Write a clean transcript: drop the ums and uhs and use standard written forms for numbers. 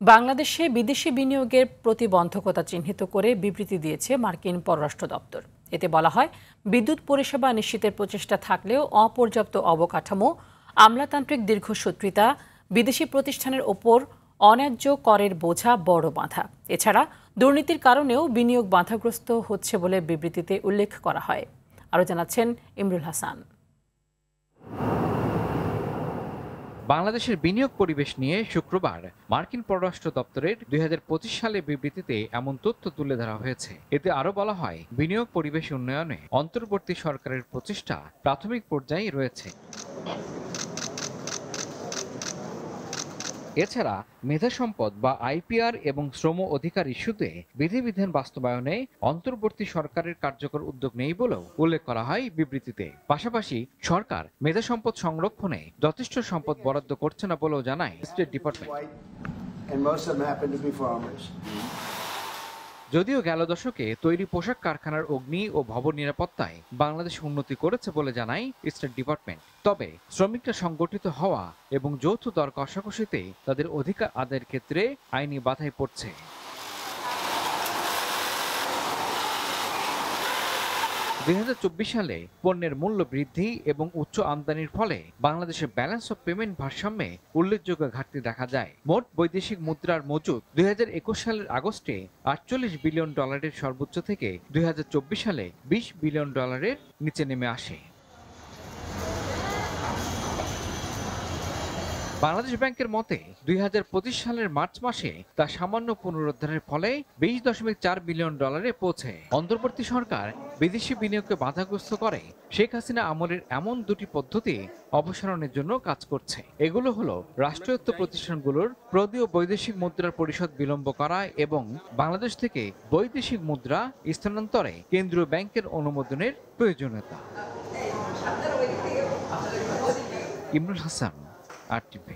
বাংলাদেশে বিদেশি বিনিয়োগের প্রতিবন্ধকতা চিহ্নিত করে বিবৃতি দিয়েছে মার্কিন পররাষ্ট্র দপ্তর। এতে বলা হয়, বিদ্যুৎ পরিষেবা নিশ্চিতের প্রচেষ্টা থাকলেও অপর্যাপ্ত অবকাঠামো, আমলাতান্ত্রিক দীর্ঘসূত্রিতা, বিদেশি প্রতিষ্ঠানের ওপর অন্যায্য করের বোঝা বড় বাধা। এছাড়া দুর্নীতির কারণেও বিনিয়োগ বাধাগ্রস্ত হচ্ছে বলে বিবৃতিতে উল্লেখ করা হয়। আরও জানাচ্ছেন ইমরুল হাসান। বাংলাদেশের বিনিয়োগ পরিবেশ নিয়ে শুক্রবার মার্কিন পররাষ্ট্র দপ্তরের ২০২৫ সালে বিবৃতিতে এমন তথ্য তুলে ধরা হয়েছে। এতে আরও বলা হয়, বিনিয়োগ পরিবেশ উন্নয়নে অন্তর্বর্তী সরকারের প্রচেষ্টা প্রাথমিক পর্যায়ে রয়েছে। এছাড়া মেধা সম্পদ বা আইপিআর এবং শ্রম অধিকার ইস্যুতে বিধিবিধান বাস্তবায়নে অন্তর্বর্তী সরকারের কার্যকর উদ্যোগ নেই বলেও উল্লেখ করা হয় বিবৃতিতে। পাশাপাশি সরকার মেধা সম্পদ সংরক্ষণে যথেষ্ট সম্পদ বরাদ্দ করছে না বলেও জানায় স্টেট ডিপার্টমেন্ট। যদিও গেল দশকে তৈরি পোশাক কারখানার অগ্নি ও ভবন নিরাপত্তায় বাংলাদেশ উন্নতি করেছে বলে জানায় স্টেট ডিপার্টমেন্ট। তবে শ্রমিকরা সংগঠিত হওয়া এবং যৌথ দর কষাকষিতে তাদের অধিকার আদায়ের ক্ষেত্রে আইনি বাধায় পড়ছে। ২০২৪ সালে পণ্যের মূল্য বৃদ্ধি এবং উচ্চ আমদানির ফলে বাংলাদেশের ব্যালেন্স অফ পেমেন্ট ভারসাম্যে উল্লেখযোগ্য ঘাটতি দেখা যায়। মোট বৈদেশিক মুদ্রার মজুদ ২০২১ সালের আগস্টে ৪৮ বিলিয়ন ডলারের সর্বোচ্চ থেকে ২০২৪ সালে ২০ বিলিয়ন ডলারের নিচে নেমে আসে। বাংলাদেশ ব্যাংকের মতে ২০২৫ সালের মার্চ মাসে তা সামান্য পুনরুদ্ধারের ফলে ২০.৪ বিলিয়ন ডলারে পৌঁছে। অন্তর্বর্তী সরকার বিদেশি বিনিয়োগকে বাধাগ্রস্ত করে শেখ হাসিনা আমলের এমন দুটি পদ্ধতি অপসারণের জন্য কাজ করছে। এগুলো হলো রাষ্ট্রায়ত্ত প্রতিষ্ঠানগুলোর প্রদেয় বৈদেশিক মুদ্রার পরিশোধ বিলম্ব করা এবং বাংলাদেশ থেকে বৈদেশিক মুদ্রা স্থানান্তরে কেন্দ্রীয় ব্যাংকের অনুমোদনের প্রয়োজনীয়তা। ইমরুল হাসান, RTV।